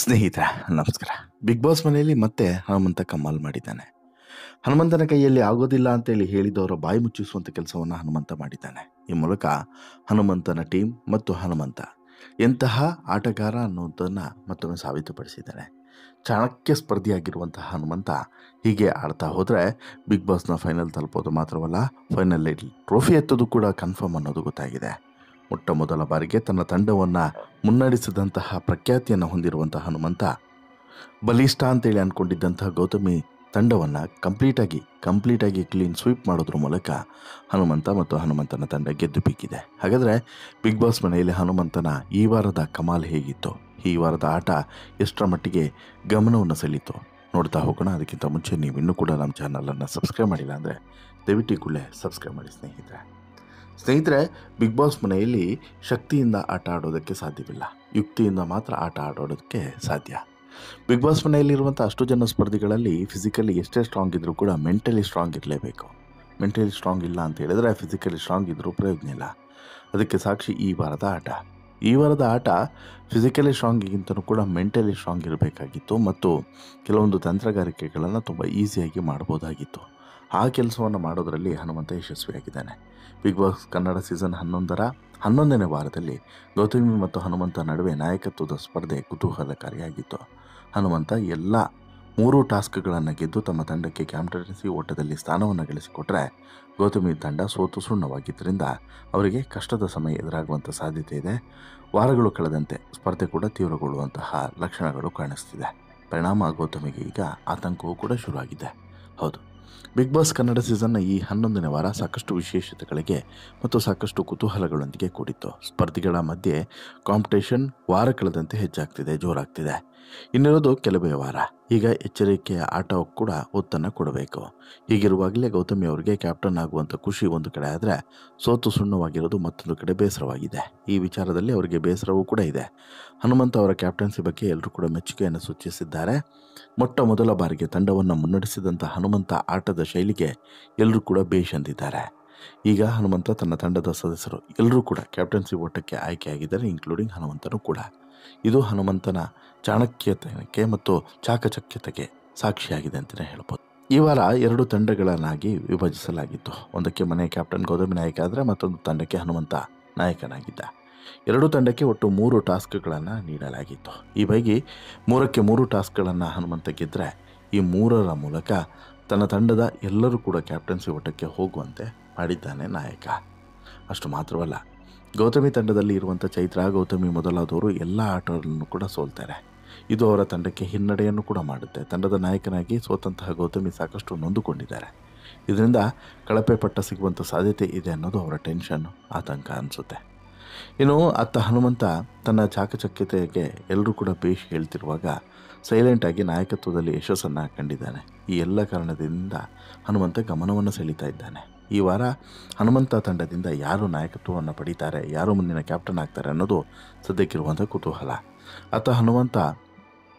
ಸ್ನೇಹಿತರೆ, ನಮಸ್ಕಾರ. Big boss ಮನೆಯಲ್ಲಿ ಮತ್ತೆ ಹನುಮಂತ ಕಮಾಲ್ ಮಾಡಿದ್ದಾನೆ. ಹನುಮಂತನ ಕೈಯಲ್ಲಿ ಆಗೋದಿಲ್ಲ ಅಂತೇಳಿ ಹೇಳಿದವರ ಬಾಯಿ ಮುಚ್ಚಿಸುವಂಥ ಕೆಲಸವನ್ನು ಹನುಮಂತ ಮಾಡಿದ್ದಾನೆ. ಈ ಮೂಲಕ ಹನುಮಂತನ ಟೀಮ್ ಮತ್ತು ಹನುಮಂತ ಎಂತಹ ಆಟಗಾರ ಅನ್ನೋದನ್ನು ಮತ್ತೊಮ್ಮೆ ಸಾಬೀತುಪಡಿಸಿದ್ದಾನೆ. ಚಾಣಕ್ಯ ಸ್ಪರ್ಧಿಯಾಗಿರುವಂತಹ ಹನುಮಂತ ಹೀಗೆ ಆಡ್ತಾ ಹೋದರೆ ಬಿಗ್ ಬಾಸ್ನ ಫೈನಲ್ ತಲುಪೋದು ಮಾತ್ರವಲ್ಲ, ಫೈನಲ್ ಟ್ರೋಫಿ ಎತ್ತೋದು ಕೂಡ ಕನ್ಫರ್ಮ್ ಅನ್ನೋದು ಗೊತ್ತಾಗಿದೆ. ಮೊಟ್ಟ ಮೊದಲ ಬಾರಿಗೆ ತನ್ನ ತಂಡವನ್ನು ಮುನ್ನಡೆಸಿದಂತಹ ಪ್ರಖ್ಯಾತಿಯನ್ನು ಹೊಂದಿರುವಂತಹ ಹನುಮಂತ ಬಲಿಷ್ಠ ಅಂತೇಳಿ ಅಂದ್ಕೊಂಡಿದ್ದಂತಹ ಗೌತಮಿ ತಂಡವನ್ನು ಕಂಪ್ಲೀಟಾಗಿ ಕ್ಲೀನ್ ಸ್ವೀಪ್ ಮಾಡೋದ್ರ ಮೂಲಕ ಹನುಮಂತ ಮತ್ತು ಹನುಮಂತನ ತಂಡ ಗೆದ್ದು ಬೀಗಿದೆ. ಹಾಗಾದರೆ ಬಿಗ್ ಬಾಸ್ ಮನೆಯಲ್ಲಿ ಹನುಮಂತನ ಈ ವಾರದ ಕಮಾಲ್ ಹೇಗಿತ್ತು, ಈ ವಾರದ ಆಟ ಎಷ್ಟರ ಮಟ್ಟಿಗೆ ಗಮನವನ್ನು ಸೆಳೀತು ನೋಡ್ತಾ ಹೋಗೋಣ. ಅದಕ್ಕಿಂತ ಮುಂಚೆ ನೀವು ಇನ್ನೂ ಕೂಡ ನಮ್ಮ ಚಾನಲನ್ನು ಸಬ್ಸ್ಕ್ರೈಬ್ ಮಾಡಿಲ್ಲ ಅಂದರೆ ದಯವಿಟ್ಟು ಕೂಡಲೇ ಸಬ್ಸ್ಕ್ರೈಬ್ ಮಾಡಿ ಸ್ನೇಹಿತರೆ. ಬಿಗ್ ಬಾಸ್ ಮನೆಯಲ್ಲಿ ಶಕ್ತಿಯಿಂದ ಆಟ ಆಡೋದಕ್ಕೆ ಸಾಧ್ಯವಿಲ್ಲ, ಯುಕ್ತಿಯಿಂದ ಮಾತ್ರ ಆಟ ಆಡೋದಕ್ಕೆ ಸಾಧ್ಯ. ಬಿಗ್ ಬಾಸ್ ಮನೆಯಲ್ಲಿರುವಂಥ ಅಷ್ಟು ಜನ ಸ್ಪರ್ಧಿಗಳಲ್ಲಿ ಫಿಸಿಕಲಿ ಎಷ್ಟೇ ಸ್ಟ್ರಾಂಗ್ ಇದ್ದರೂ ಕೂಡ ಮೆಂಟಲಿ ಸ್ಟ್ರಾಂಗ್ ಇರಲೇಬೇಕು. ಮೆಂಟಲಿ ಸ್ಟ್ರಾಂಗ್ ಇಲ್ಲ ಅಂತ ಹೇಳಿದ್ರೆ ಫಿಸಿಕಲಿ ಸ್ಟ್ರಾಂಗ್ ಇದ್ದರೂ ಪ್ರಯೋಜನ ಇಲ್ಲ. ಅದಕ್ಕೆ ಸಾಕ್ಷಿ ಈ ವಾರದ ಆಟ ಫಿಸಿಕಲಿ ಸ್ಟ್ರಾಂಗಿಗಿಂತಲೂ ಕೂಡ ಮೆಂಟಲಿ ಸ್ಟ್ರಾಂಗ್ ಇರಬೇಕಾಗಿತ್ತು ಮತ್ತು ಕೆಲವೊಂದು ತಂತ್ರಗಾರಿಕೆಗಳನ್ನು ತುಂಬ ಈಸಿಯಾಗಿ ಮಾಡ್ಬೋದಾಗಿತ್ತು. ಆ ಕೆಲಸವನ್ನು ಮಾಡೋದರಲ್ಲಿ ಹನುಮಂತ ಯಶಸ್ವಿಯಾಗಿದ್ದಾನೆ. ಬಿಗ್ ಬಾಸ್ ಕನ್ನಡ ಸೀಸನ್ 11ನೇ ವಾರದಲ್ಲಿ ಗೌತಮಿ ಮತ್ತು ಹನುಮಂತ ನಡುವೆ ನಾಯಕತ್ವದ ಸ್ಪರ್ಧೆ ಕುತೂಹಲಕಾರಿಯಾಗಿತ್ತು. ಹನುಮಂತ ಎಲ್ಲ 3 ಟಾಸ್ಕ್ಗಳನ್ನು ಗೆದ್ದು ತಮ್ಮ ತಂಡಕ್ಕೆ ಕ್ಯಾಪ್ಟನ್ಸಿ ಓಟದಲ್ಲಿ ಸ್ಥಾನವನ್ನು ಗಳಿಸಿಕೊಟ್ರೆ, ಗೌತಮಿ ತಂಡ ಸೋತು ಸುಣ್ಣವಾಗಿದ್ದರಿಂದ ಅವರಿಗೆ ಕಷ್ಟದ ಸಮಯ ಎದುರಾಗುವಂಥ ಸಾಧ್ಯತೆ ಇದೆ. ವಾರಗಳು ಕಳೆದಂತೆ ಸ್ಪರ್ಧೆ ಕೂಡ ತೀವ್ರಗೊಳ್ಳುವಂತಹ ಲಕ್ಷಣಗಳು ಕಾಣಿಸ್ತಿದೆ. ಪರಿಣಾಮ ಗೌತಮಿಗೆ ಈಗ ಆತಂಕವೂ ಕೂಡ ಶುರುವಾಗಿದೆ. ಹೌದು, ಬಿಗ್ ಬಾಸ್ ಕನ್ನಡ ಸೀಸನ್ನ ಈ 11ನೇ ವಾರ ಸಾಕಷ್ಟು ವಿಶೇಷತೆಗಳಿಗೆ ಮತ್ತು ಸಾಕಷ್ಟು ಕುತೂಹಲಗಳೊಂದಿಗೆ ಕೂಡಿತ್ತು. ಸ್ಪರ್ಧಿಗಳ ಮಧ್ಯೆ ಕಾಂಪಿಟೇಷನ್ ವಾರ ಕಳೆದಂತೆ ಹೆಚ್ಚಾಗ್ತಿದೆ, ಜೋರಾಗ್ತಿದೆ. ಇನ್ನಿರೋದು ಕೆಲವೇ ವಾರ. ಈಗ ಎಚ್ಚರಿಕೆಯ ಆಟವು ಕೂಡ ಒತ್ತನ್ನು ಕೊಡಬೇಕು. ಹೀಗಿರುವಾಗಲೇ ಗೌತಮಿ ಅವರಿಗೆ ಕ್ಯಾಪ್ಟನ್ ಆಗುವಂಥ ಖುಷಿ ಒಂದು ಕಡೆ ಆದರೆ, ಸೋತು ಸುಣ್ಣವಾಗಿರೋದು ಮತ್ತೊಂದು ಕಡೆ ಬೇಸರವಾಗಿದೆ. ಈ ವಿಚಾರದಲ್ಲಿ ಅವರಿಗೆ ಬೇಸರವೂ ಕೂಡ ಇದೆ. ಹನುಮಂತ ಅವರ ಕ್ಯಾಪ್ಟನ್ಸಿ ಬಗ್ಗೆ ಎಲ್ಲರೂ ಕೂಡ ಮೆಚ್ಚುಗೆಯನ್ನು ಸೂಚಿಸಿದ್ದಾರೆ. ಮೊಟ್ಟ ಮೊದಲ ಬಾರಿಗೆ ತಂಡವನ್ನು ಮುನ್ನಡೆಸಿದಂಥ ಹನುಮಂತ ಆಟದ ಶೈಲಿಗೆ ಎಲ್ಲರೂ ಕೂಡ ಬೇಷ್ ಅಂದಿದ್ದಾರೆ. ಈಗ ಹನುಮಂತ ತನ್ನ ತಂಡದ ಸದಸ್ಯರು ಎಲ್ಲರೂ ಕೂಡ ಕ್ಯಾಪ್ಟನ್ಸಿ ಓಟಕ್ಕೆ ಆಯ್ಕೆಯಾಗಿದ್ದಾರೆ, ಇನ್ಕ್ಲೂಡಿಂಗ್ ಹನುಮಂತನೂ ಕೂಡ. ಇದು ಹನುಮಂತನ ಚಾಣಕ್ಯತೆ ಮತ್ತು ಚಾಕಚಕ್ಯತೆಗೆ ಸಾಕ್ಷಿಯಾಗಿದೆ ಅಂತಲೇ ಹೇಳ್ಬೋದು. ಈ ವಾರ 2 ತಂಡಗಳನ್ನಾಗಿ ವಿಭಜಿಸಲಾಗಿತ್ತು. ಒಂದಕ್ಕೆ ಮನೆ ಕ್ಯಾಪ್ಟನ್ ಗೌತಮಿ ನಾಯಕ ಆದರೆ ಮತ್ತೊಂದು ತಂಡಕ್ಕೆ ಹನುಮಂತ ನಾಯಕನಾಗಿದ್ದ. 2 ತಂಡಕ್ಕೆ ಒಟ್ಟು 3 ಟಾಸ್ಕ್ಗಳನ್ನು ನೀಡಲಾಗಿತ್ತು. ಈ ಪೈಕಿ 3 ಟಾಸ್ಕ್ಗಳನ್ನು ಹನುಮಂತ ಗೆದ್ದರೆ, ಈ 3ರ ಮೂಲಕ ತನ್ನ ತಂಡದ ಎಲ್ಲರೂ ಕೂಡ ಕ್ಯಾಪ್ಟನ್ಸಿ ಓಟಕ್ಕೆ ಹೋಗುವಂತೆ ಮಾಡಿದ್ದಾನೆ ನಾಯಕ. ಅಷ್ಟು ಮಾತ್ರವಲ್ಲ, ಗೌತಮಿ ತಂಡದಲ್ಲಿ ಇರುವಂಥ ಚೈತ್ರ, ಗೌತಮಿ ಮೊದಲಾದವರು ಎಲ್ಲ ಆಟಗಳನ್ನು ಕೂಡ ಸೋಲ್ತಾರೆ. ಇದು ಅವರ ತಂಡಕ್ಕೆ ಹಿನ್ನಡೆಯನ್ನು ಕೂಡ ಮಾಡುತ್ತೆ. ತಂಡದ ನಾಯಕನಾಗಿ ಸೋತಂತಹ ಗೌತಮಿ ಸಾಕಷ್ಟು ನೊಂದುಕೊಂಡಿದ್ದಾರೆ. ಇದರಿಂದ ಕಳಪೆ ಪಟ್ಟ ಸಿಗುವಂಥ ಸಾಧ್ಯತೆ ಇದೆ ಅನ್ನೋದು ಅವರ ಟೆನ್ಷನ್, ಆತಂಕ ಅನಿಸುತ್ತೆ. ಇನ್ನು ಅತ್ತ ಹನುಮಂತ ತನ್ನ ಚಾಕಚಕ್ಯತೆಗೆ ಎಲ್ಲರೂ ಕೂಡ ಬೇಷ್ ಹೇಳ್ತಿರುವಾಗ ಸೈಲೆಂಟಾಗಿ ನಾಯಕತ್ವದಲ್ಲಿ ಯಶಸ್ಸನ್ನು ಕಂಡಿದ್ದಾನೆ. ಈ ಎಲ್ಲ ಕಾರಣದಿಂದ ಹನುಮಂತ ಗಮನವನ್ನು ಸೆಳೀತಾ ಇದ್ದಾನೆ. ಈ ವಾರ ಹನುಮಂತ ತಂಡದಿಂದ ಯಾರು ನಾಯಕತ್ವವನ್ನು ಪಡೀತಾರೆ, ಯಾರು ಮುಂದಿನ ಕ್ಯಾಪ್ಟನ್ ಆಗ್ತಾರೆ ಅನ್ನೋದು ಸದ್ಯಕ್ಕಿರುವಂಥ ಕುತೂಹಲ. ಅತ್ತ ಹನುಮಂತ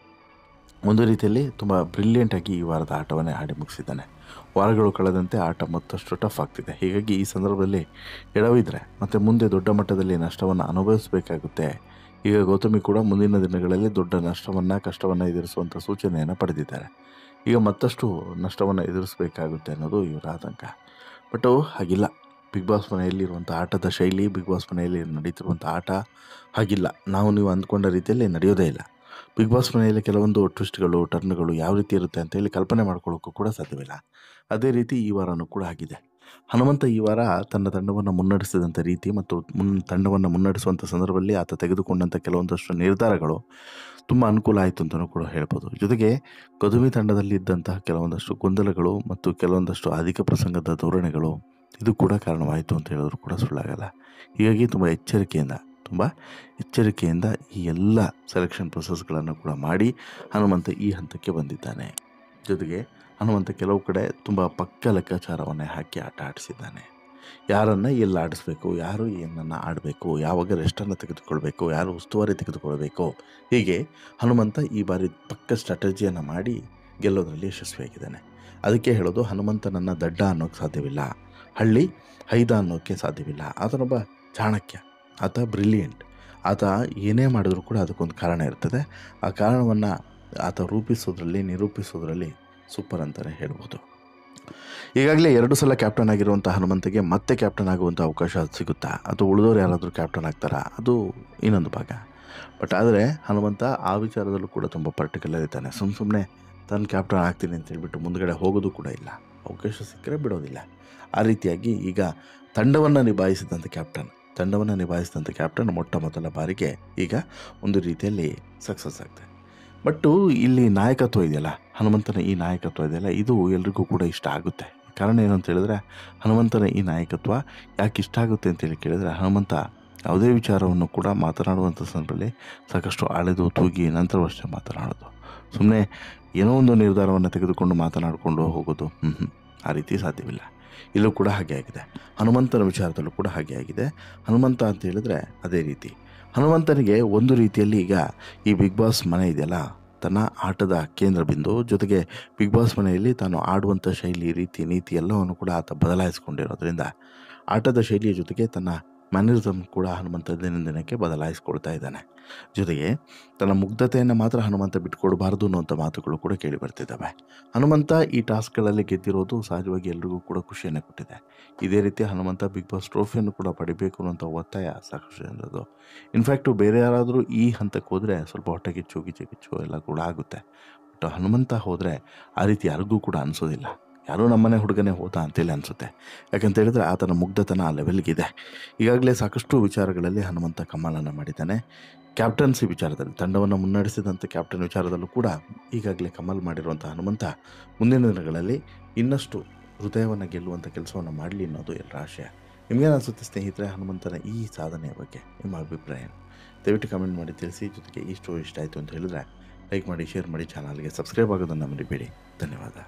ಒಂದು ರೀತಿಯಲ್ಲಿ ತುಂಬ ಬ್ರಿಲಿಯಂಟಾಗಿ ಈ ವಾರದ ಆಟವನ್ನೇ ಆಡಿ ಮುಗಿಸಿದ್ದಾನೆ. ವಾರಗಳು ಕಳೆದಂತೆ ಆಟ ಮತ್ತಷ್ಟು ಟಫ್ ಆಗ್ತಿದೆ. ಹೀಗಾಗಿ ಈ ಸಂದರ್ಭದಲ್ಲಿ ಎಡವಿದ್ರೆ ಮತ್ತು ಮುಂದೆ ದೊಡ್ಡ ಮಟ್ಟದಲ್ಲಿ ನಷ್ಟವನ್ನು ಅನುಭವಿಸಬೇಕಾಗುತ್ತೆ. ಈಗ ಗೌತಮಿ ಕೂಡ ಮುಂದಿನ ದಿನಗಳಲ್ಲಿ ದೊಡ್ಡ ಕಷ್ಟವನ್ನು ಎದುರಿಸುವಂಥ ಸೂಚನೆಯನ್ನು ಪಡೆದಿದ್ದಾರೆ. ಈಗ ಮತ್ತಷ್ಟು ನಷ್ಟವನ್ನು ಎದುರಿಸಬೇಕಾಗುತ್ತೆ ಅನ್ನೋದು ಇವರ ಆತಂಕ. ಬಟ್ ಹಾಗಿಲ್ಲ. ಬಿಗ್ ಬಾಸ್ ಮನೆಯಲ್ಲಿರುವಂಥ ಆಟದ ಶೈಲಿ, ಬಿಗ್ ಬಾಸ್ ಮನೆಯಲ್ಲಿ ನಡೀತಿರುವಂಥ ಆಟ ಹಾಗಿಲ್ಲ. ನೀವು ಅಂದ್ಕೊಂಡ ರೀತಿಯಲ್ಲಿ ನಡೆಯೋದೇ ಇಲ್ಲ. ಬಿಗ್ ಬಾಸ್ ಮನೆಯಲ್ಲಿ ಕೆಲವೊಂದು ಟ್ವಿಸ್ಟ್ಗಳು, ಟರ್ನ್ಗಳು ಯಾವ ರೀತಿ ಇರುತ್ತೆ ಅಂತೇಳಿ ಕಲ್ಪನೆ ಮಾಡ್ಕೊಳ್ಳೋಕ್ಕೂ ಕೂಡ ಸಾಧ್ಯವಿಲ್ಲ. ಅದೇ ರೀತಿ ಈ ವಾರನೂ ಕೂಡ ಆಗಿದೆ. ಹನುಮಂತ ಈ ವಾರ ತನ್ನ ತಂಡವನ್ನು ಮುನ್ನಡೆಸಿದಂಥ ರೀತಿ ಮತ್ತು ತಂಡವನ್ನು ಮುನ್ನಡೆಸುವಂಥ ಸಂದರ್ಭದಲ್ಲಿ ಆತ ತೆಗೆದುಕೊಂಡಂಥ ಕೆಲವೊಂದಷ್ಟು ನಿರ್ಧಾರಗಳು ತುಂಬ ಅನುಕೂಲ ಆಯಿತು ಅಂತಲೂ ಕೂಡ ಹೇಳ್ಬೋದು. ಜೊತೆಗೆ ಗೌತಮಿ ತಂಡದಲ್ಲಿ ಇದ್ದಂತಹ ಕೆಲವೊಂದಷ್ಟು ಗೊಂದಲಗಳು ಮತ್ತು ಕೆಲವೊಂದಷ್ಟು ಅಧಿಕ ಪ್ರಸಂಗದ ಧೋರಣೆಗಳು ಇದು ಕೂಡ ಕಾರಣವಾಯಿತು ಅಂತ ಹೇಳಿದ್ರು ಕೂಡ ಸುಳ್ಳಾಗಲ್ಲ. ಹೀಗಾಗಿ ತುಂಬ ಎಚ್ಚರಿಕೆಯಿಂದ ಈ ಎಲ್ಲ ಸೆಲೆಕ್ಷನ್ ಪ್ರೊಸೆಸ್ಗಳನ್ನು ಕೂಡ ಮಾಡಿ ಹನುಮಂತ ಈ ಹಂತಕ್ಕೆ ಬಂದಿದ್ದಾನೆ. ಜೊತೆಗೆ ಹನುಮಂತ ಕೆಲವು ಕಡೆ ತುಂಬ ಪಕ್ಕ ಲೆಕ್ಕಾಚಾರವನ್ನೇ ಹಾಕಿ ಆಟ ಆಡಿಸಿದ್ದಾನೆ. ಯಾರನ್ನು ಎಲ್ಲಿ ಆಡಿಸ್ಬೇಕು, ಯಾರು ಏನನ್ನು ಆಡಬೇಕು, ಯಾವಾಗ ರೆಸ್ಟನ್ನು ತೆಗೆದುಕೊಳ್ಬೇಕು, ಯಾರು ಉಸ್ತುವಾರಿ ತೆಗೆದುಕೊಳ್ಬೇಕು, ಹೀಗೆ ಹನುಮಂತ ಈ ಬಾರಿ ಪಕ್ಕ ಸ್ಟ್ರಾಟಜಿಯನ್ನು ಮಾಡಿ ಗೆಲ್ಲೋದ್ರಲ್ಲಿ ಯಶಸ್ವಿಯಾಗಿದ್ದಾನೆ. ಅದಕ್ಕೆ ಹೇಳೋದು, ಹನುಮಂತನನ್ನು ದಡ್ಡ ಅನ್ನೋಕ್ಕೆ ಸಾಧ್ಯವಿಲ್ಲ, ಹಳ್ಳಿ ಹೈದ ಅನ್ನೋಕ್ಕೆ ಸಾಧ್ಯವಿಲ್ಲ. ಆತನೊಬ್ಬ ಚಾಣಕ್ಯ, ಆತ ಬ್ರಿಲಿಯಂಟ್. ಆತ ಏನೇ ಮಾಡಿದರೂ ಕೂಡ ಅದಕ್ಕೊಂದು ಕಾರಣ ಇರ್ತದೆ. ಆ ಕಾರಣವನ್ನು ಆತ ನಿರೂಪಿಸೋದ್ರಲ್ಲಿ ಸೂಪರ್ ಅಂತಲೇ ಹೇಳ್ಬೋದು. ಈಗಾಗಲೇ 2 ಸಲ ಕ್ಯಾಪ್ಟನ್ ಆಗಿರುವಂಥ ಹನುಮಂತಗೆ ಮತ್ತೆ ಕ್ಯಾಪ್ಟನ್ ಆಗುವಂಥ ಅವಕಾಶ ಸಿಗುತ್ತಾ, ಅಥವಾ ಉಳಿದವರು ಯಾರಾದರೂ ಕ್ಯಾಪ್ಟನ್ ಆಗ್ತಾರಾ, ಅದು ಇನ್ನೊಂದು ಭಾಗ. ಬಟ್ ಆದರೆ ಹನುಮಂತ ಆ ವಿಚಾರದಲ್ಲೂ ಕೂಡ ತುಂಬ ಪರ್ಟಿಕ್ಯುಲರ್ ಇದ್ದಾನೆ. ಸುಮ್ಮನೆ ತಾನು ಕ್ಯಾಪ್ಟನ್ ಆಗ್ತೀನಿ ಅಂತ ಹೇಳ್ಬಿಟ್ಟು ಮುಂದುಗಡೆ ಹೋಗೋದು ಕೂಡ ಇಲ್ಲ. ಅವಕಾಶ ಸಿಕ್ಕರೆ ಬಿಡೋದಿಲ್ಲ. ಆ ರೀತಿಯಾಗಿ ಈಗ ತಂಡವನ್ನು ನಿಭಾಯಿಸಿದಂಥ ಕ್ಯಾಪ್ಟನ್ ಮೊಟ್ಟ ಮೊದಲ ಬಾರಿಗೆ ಈಗ ಒಂದು ರೀತಿಯಲ್ಲಿ ಸಕ್ಸಸ್ ಆಗ್ತದೆ. ಬಟ್ಟು ಇಲ್ಲಿ ನಾಯಕತ್ವ ಇದೆಯಲ್ಲ, ಹನುಮಂತನ ಈ ನಾಯಕತ್ವ ಇದೆಯಲ್ಲ, ಇದು ಎಲ್ರಿಗೂ ಕೂಡ ಇಷ್ಟ ಆಗುತ್ತೆ. ಕಾರಣ ಏನು ಅಂತ ಹೇಳಿದ್ರೆ, ಹನುಮಂತನ ಈ ನಾಯಕತ್ವ ಯಾಕೆ ಇಷ್ಟ ಆಗುತ್ತೆ ಅಂತೇಳಿ ಕೇಳಿದರೆ, ಹನುಮಂತ ಯಾವುದೇ ವಿಚಾರವನ್ನು ಕೂಡ ಮಾತನಾಡುವಂಥ ಸಂದರ್ಭದಲ್ಲಿ ಸಾಕಷ್ಟು ಅಳೆದು ತೂಗಿ ನಂತರವಷ್ಟೇ ಮಾತನಾಡೋದು. ಸುಮ್ಮನೆ ಏನೋ ಒಂದು ನಿರ್ಧಾರವನ್ನು ತೆಗೆದುಕೊಂಡು ಮಾತನಾಡಿಕೊಂಡು ಹೋಗೋದು, ಆ ರೀತಿ ಸಾಧ್ಯವಿಲ್ಲ. ಇಲ್ಲೂ ಕೂಡ ಹಾಗೆ ಆಗಿದೆ. ಹನುಮಂತನ ವಿಚಾರದಲ್ಲೂ ಕೂಡ ಹಾಗೆ ಆಗಿದೆ. ಹನುಮಂತ ಅಂತ ಹೇಳಿದ್ರೆ ಅದೇ ರೀತಿ. ಹನುಮಂತನಿಗೆ ಒಂದು ರೀತಿಯಲ್ಲಿ ಈಗ ಈ ಬಿಗ್ ಬಾಸ್ ಮನೆ ಇದೆಯಲ್ಲ, ತನ್ನ ಆಟದ ಕೇಂದ್ರ ಬಿಂದು. ಜೊತೆಗೆ ಬಿಗ್ ಬಾಸ್ ಮನೆಯಲ್ಲಿ ತಾನು ಆಡುವಂಥ ಶೈಲಿ, ರೀತಿ, ನೀತಿ ಎಲ್ಲವನ್ನು ಕೂಡ ಆತ ಬದಲಾಯಿಸ್ಕೊಂಡಿರೋದ್ರಿಂದ ಆಟದ ಶೈಲಿಯ ಜೊತೆಗೆ ತನ್ನ ಮ್ಯಾನರಿಸಮ್ ಕೂಡ ಹನುಮಂತ ದಿನಕ್ಕೆ ಬದಲಾಯಿಸ್ಕೊಳ್ತಾ ಇದ್ದಾನೆ. ಜೊತೆಗೆ ತನ್ನ ಮುಗ್ಧತೆಯನ್ನು ಮಾತ್ರ ಹನುಮಂತ ಬಿಟ್ಕೊಡಬಾರ್ದು ಅನ್ನೋಂಥ ಮಾತುಗಳು ಕೂಡ ಕೇಳಿ ಬರ್ತಿದ್ದಾವೆ. ಹನುಮಂತ ಈ ಟಾಸ್ಕ್ಗಳಲ್ಲಿ ಗೆದ್ದಿರೋದು ಸಹಜವಾಗಿ ಎಲ್ರಿಗೂ ಕೂಡ ಖುಷಿಯನ್ನು ಕೊಟ್ಟಿದೆ. ಇದೇ ರೀತಿ ಹನುಮಂತ ಬಿಗ್ ಬಾಸ್ ಟ್ರೋಫಿಯನ್ನು ಕೂಡ ಪಡಿಬೇಕು ಅನ್ನೋಂಥ ಒತ್ತಾಯ ಸಾಕಷ್ಟು ಜನರದು. ಇನ್ಫ್ಯಾಕ್ಟು ಬೇರೆ ಯಾರಾದರೂ ಈ ಹಂತಕ್ಕೆ ಹೋದರೆ ಸ್ವಲ್ಪ ಹೊಟ್ಟೆ ಕಿಚ್ಚು ಎಲ್ಲ ಕೂಡ ಆಗುತ್ತೆ. ಬಟ್ ಹನುಮಂತ ಹೋದರೆ ಆ ರೀತಿ ಯಾರಿಗೂ ಕೂಡ ಅನಿಸೋದಿಲ್ಲ. ಯಾರೋ ನಮ್ಮನೆ ಹುಡುಗನೇ ಹೋದ ಅಂತೇಳಿ ಅನಿಸುತ್ತೆ. ಯಾಕಂತ ಹೇಳಿದ್ರೆ ಆತನ ಮುಗ್ಧತನ ಆ ಲೆವೆಲ್ಗಿದೆ. ಈಗಾಗಲೇ ಸಾಕಷ್ಟು ವಿಚಾರಗಳಲ್ಲಿ ಹನುಮಂತ ಕಮಾಲನ್ನು ಮಾಡಿದ್ದಾನೆ. ಕ್ಯಾಪ್ಟನ್ಸಿ ವಿಚಾರದಲ್ಲಿ, ತಂಡವನ್ನು ಮುನ್ನಡೆಸಿದಂಥ ಕ್ಯಾಪ್ಟನ್ ವಿಚಾರದಲ್ಲೂ ಕೂಡ ಈಗಾಗಲೇ ಕಮಾಲ್ ಮಾಡಿರುವಂಥ ಹನುಮಂತ ಮುಂದಿನ ದಿನಗಳಲ್ಲಿ ಇನ್ನಷ್ಟು ಹೃದಯವನ್ನು ಗೆಲ್ಲುವಂಥ ಕೆಲಸವನ್ನು ಮಾಡಲಿ ಅನ್ನೋದು ಎಲ್ಲರ ಆಶಯ. ನಿಮಗೇನು ಅನಿಸುತ್ತೆ ಸ್ನೇಹಿತರೆ ಹನುಮಂತನ ಈ ಸಾಧನೆಯ ಬಗ್ಗೆ ನಿಮ್ಮ ಅಭಿಪ್ರಾಯ? ದಯವಿಟ್ಟು ಕಮೆಂಟ್ ಮಾಡಿ ತಿಳಿಸಿ. ಜೊತೆಗೆ ಈ ಸ್ಟೋರಿ ಇಷ್ಟ ಆಯಿತು ಅಂತ ಹೇಳಿದ್ರೆ ಲೈಕ್ ಮಾಡಿ, ಶೇರ್ ಮಾಡಿ, ಚಾನಲ್ಗೆ ಸಬ್ಸ್ಕ್ರೈಬ್ ಆಗೋದನ್ನು ಮರಿಬೇಡಿ. ಧನ್ಯವಾದ.